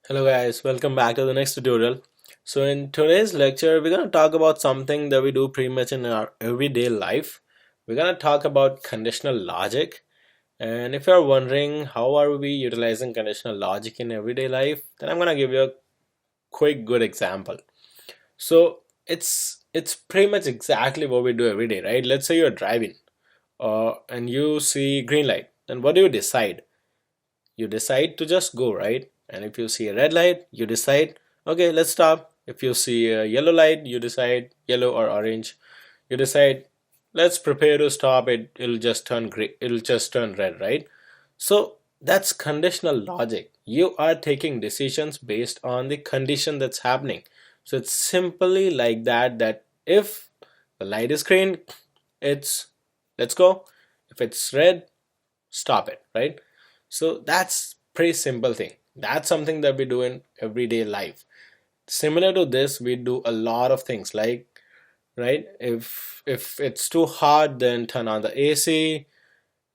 Hello guys, welcome back to the next tutorial. So in today's lecture, we're going to talk about something that we do pretty much in our everyday life. We're going to talk about conditional logic. And if you're wondering how are we utilizing conditional logic in everyday life, then I'm going to give you a quick good example. So it's pretty much exactly what we do every day, right? Let's say you're driving and you see green light. Then what do you decide? You decide to just go, right? And if you see a red light, you decide, okay, let's stop. If you see a yellow light, you decide yellow or orange. You decide, let's prepare to stop. It'll just turn gray. It'll just turn red, right? So that's conditional logic. You are taking decisions based on the condition that's happening. So it's simply like that. That if the light is green, it's let's go. If it's red, stop it, right? So that's pretty simple thing. That's something that we do in everyday life. Similar to this, we do a lot of things like, right, if it's too hot, then turn on the AC,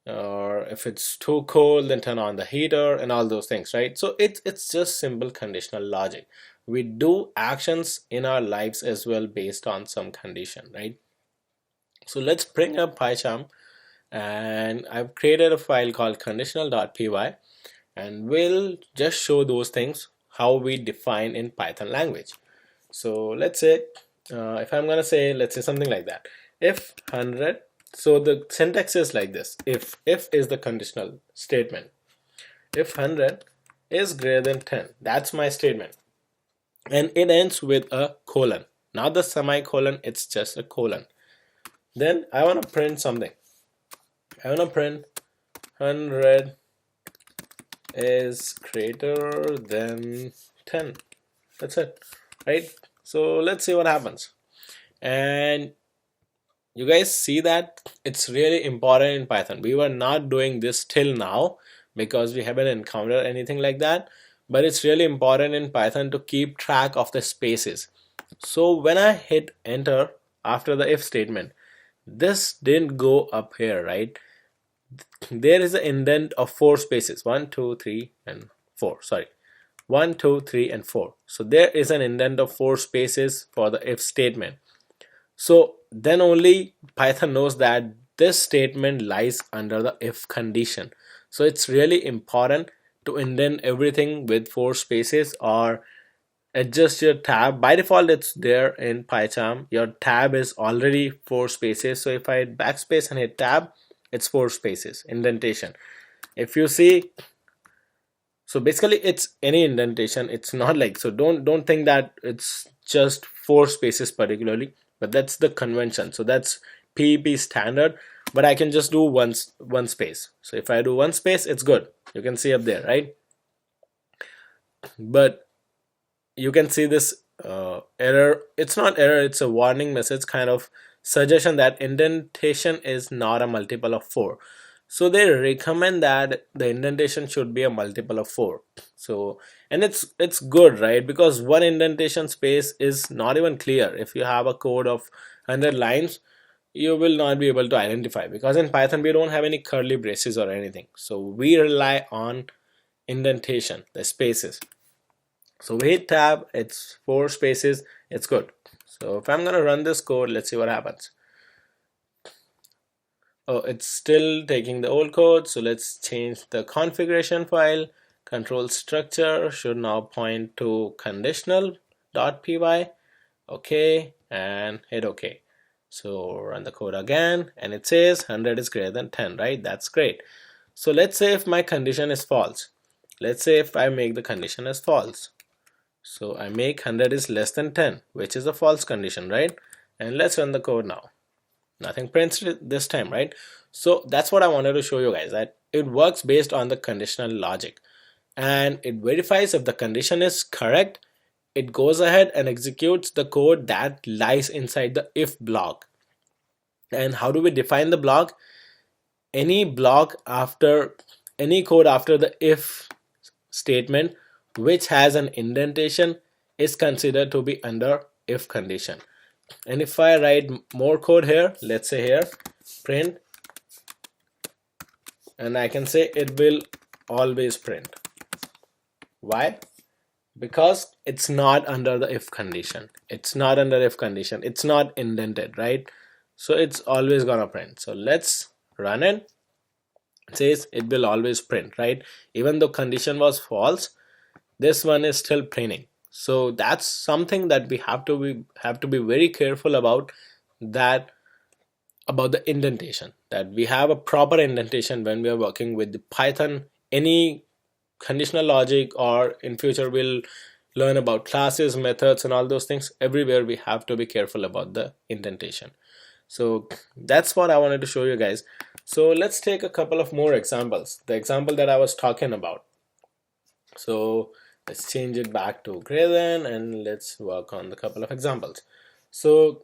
or if it's too cold, then turn on the heater and all those things, right? So it's just simple conditional logic. We do actions in our lives as well based on some condition, right? So let's bring up PyCharm, and I've created a file called conditional.py, and we'll just show those things how we define in Python language. So let's say if I'm gonna say, let's say something like that, if 100, so the syntax is like this. If is the conditional statement. If 100 is greater than 10, that's my statement, and it ends with a colon, not the semicolon, it's just a colon. Then I want to print something. I want to print 100 is greater than 10. That's it, right? So let's see what happens. And you guys see that it's really important in Python. We were not doing this till now because we haven't encountered anything like that, but it's really important in Python to keep track of the spaces. So when I hit enter after the if statement, this didn't go up here, right? There is an indent of 4 spaces, 1 2 3 and 4, sorry, 1 2 3 and 4. So there is an indent of 4 spaces for the if statement. So then only Python knows that this statement lies under the if condition. So it's really important to indent everything with 4 spaces, or adjust your tab. By default it's there in PyCharm. Your tab is already 4 spaces, so if I hit backspace and hit tab, it's 4 spaces indentation. If you see, so basically it's any indentation. It's not like, so don't think that it's just 4 spaces particularly, but that's the convention. So that's PEP standard, but I can just do one space. So if I do 1 space, it's good. You can see up there, right? But you can see this error. It's not error, it's a warning message, kind of suggestion that indentation is not a multiple of 4. So they recommend that the indentation should be a multiple of 4. So, and it's good, right? Because one indentation space is not even clear. If you have a code of 100 lines, you will not be able to identify, because in Python we don't have any curly braces or anything. So we rely on indentation, the spaces. So we hit tab, it's 4 spaces, it's good. So if I'm gonna run this code, let's see what happens. Oh, it's still taking the old code, so let's change the configuration file. Control structure should now point to conditional.py. Okay, and hit OK. So run the code again, and it says 100 is greater than 10, right? That's great. So let's say if my condition is false. Let's say if I make the condition as false. So I make 100 is less than 10, which is a false condition, right? And let's run the code now. Nothing prints this time, right? So that's what I wanted to show you guys, that it works based on the conditional logic, and it verifies if the condition is correct. It goes ahead and executes the code that lies inside the if block. And how do we define the block? Any block after any code after the if statement which has an indentation is considered to be under if condition. And if I write more code here, let's say here print, and I can say it will always print. Why? because it's not under the if condition. It's not under if condition. It's not indented, right? So it's always gonna print. So let's run it. It says it will always print, right? Even though condition was false, this one is still printing. So that's something that we have to be very careful about, that about the indentation, that we have a proper indentation when we are working with the Python. Any conditional logic, or in future we'll learn about classes, methods, and all those things. Everywhere we have to be careful about the indentation. So that's what I wanted to show you guys. So let's take a couple of more examples, the example that I was talking about. So let's change it back to greater than, and let's work on the couple of examples. So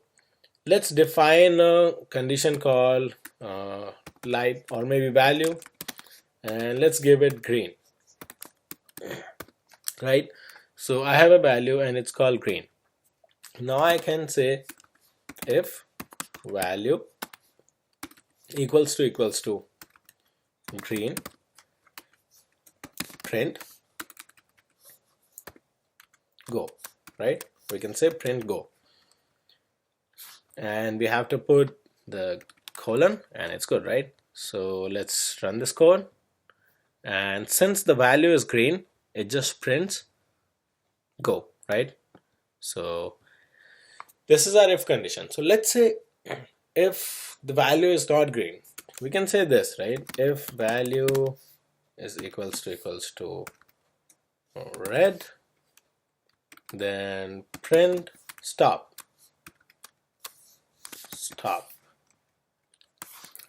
let's define a condition called light, or maybe value, and let's give it green, right? So I have a value and it's called green. Now I can say if value equals to green, print go, right? We can say print go, and we have to put the colon, and it's good, right? So let's run this code, and since the value is green, it just prints go, right? So this is our if condition. So let's say if the value is not green, we can say this, right? If value is equals to red, then print stop,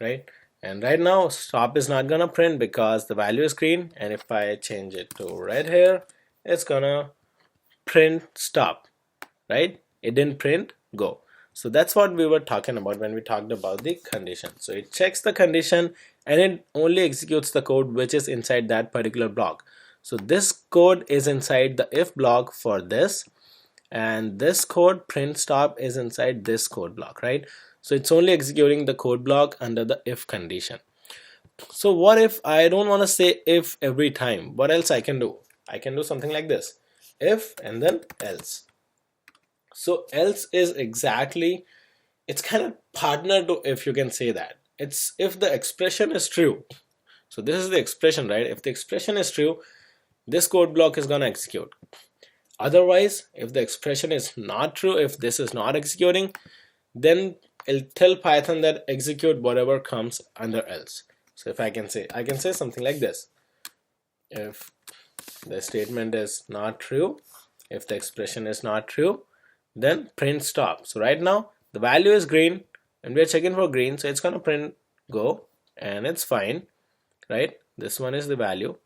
right? And right now stop is not gonna print because the value is green, and if I change it to red here, it's gonna print stop, right? It didn't print go. So that's what we were talking about when we talked about the condition. So it checks the condition and it only executes the code which is inside that particular block. So this code is inside the if block for this, and this code print stop is inside this code block, right? So it's only executing the code block under the if condition. So what if I don't want to say if every time? What else I can do? I can do something like this: if and then else. So else is exactly, it's kind of partner to if, you can say that. It's if the expression is true. So this is the expression, right? If the expression is true, this code block is gonna execute. Otherwise, if the expression is not true, if this is not executing, then it'll tell Python that execute whatever comes under else. So if I can say something like this: if the statement is not true, if the expression is not true, then print stop. So right now the value is green and we are checking for green, so it's gonna print go, and it's fine, right? This one is the value.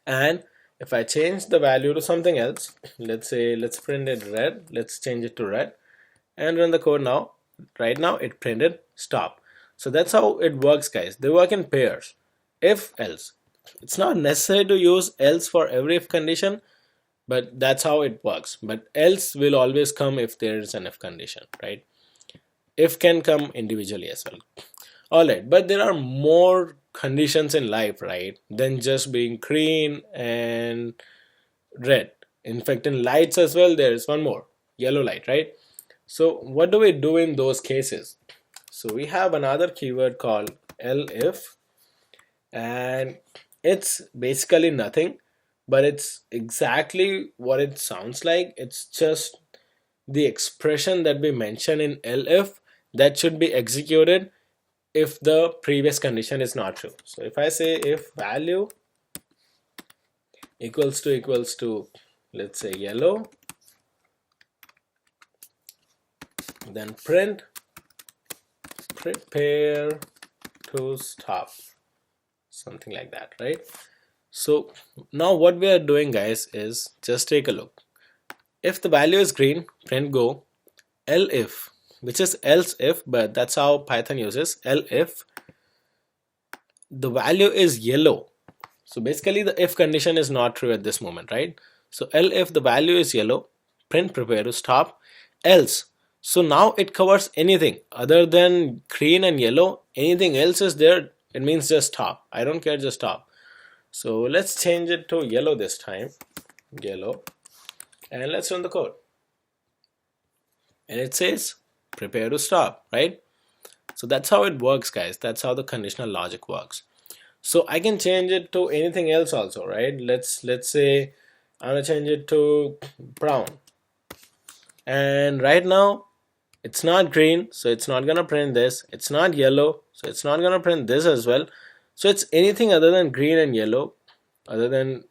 And if I change the value to something else, let's say let's print it red, let's change it to red and run the code now. Right now it printed stop. So that's how it works, guys. They work in pairs. If else. It's not necessary to use else for every if condition, but that's how it works. But else will always come if there is an if condition, right? If can come individually as well. Alright, but there are more conditions in life, right, than just being green and red. In fact, in lights as well, there is one more, yellow light, right? So what do we do in those cases? So we have another keyword called elif, and it's basically nothing, but it's exactly what it sounds like. It's just the expression that we mention in elif that should be executed if the previous condition is not true. So if I say if value equals to let's say yellow, then print prepare to stop, something like that, right? So now what we are doing, guys, is just take a look. If the value is green, print go. Elif, which is else if, but that's how Python uses elif, the value is yellow. So basically the if condition is not true at this moment, right? So elif the value is yellow, print prepare to stop. Else, so now it covers anything other than green and yellow. Anything else is there, it means just stop. I don't care, just stop. So let's change it to yellow this time. yellow, and let's run the code. And it says prepare to stop, right? So that's how it works, guys. That's how the conditional logic works. So I can change it to anything else also, right? Let's say I'm gonna change it to brown. And right now it's not green, so it's not gonna print this. It's not yellow, so it's not gonna print this as well. So it's anything other than green and yellow, other than,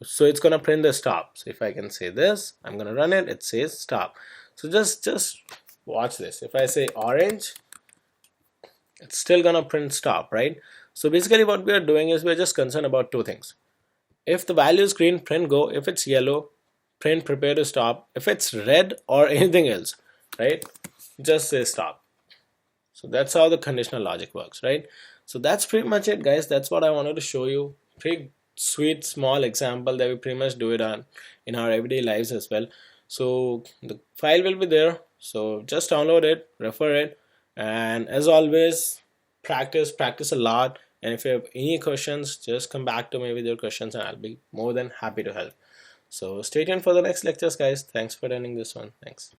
so it's gonna print the stop. So if I can say this, I'm gonna run it, it says stop. So just watch this. If I say orange, it's still gonna print stop, right? So basically what we are doing is we're just concerned about two things. If the value is green, print go. If it's yellow, print prepare to stop. If it's red or anything else, right, just say stop. So that's how the conditional logic works, right? So that's pretty much it, guys. That's what I wanted to show you. Pretty sweet small example that we pretty much do it on in our everyday lives as well. So the file will be there, so just download it, refer it, and as always, practice a lot. And if you have any questions, just come back to me with your questions and I'll be more than happy to help. So stay tuned for the next lectures, guys. Thanks for attending this one. Thanks.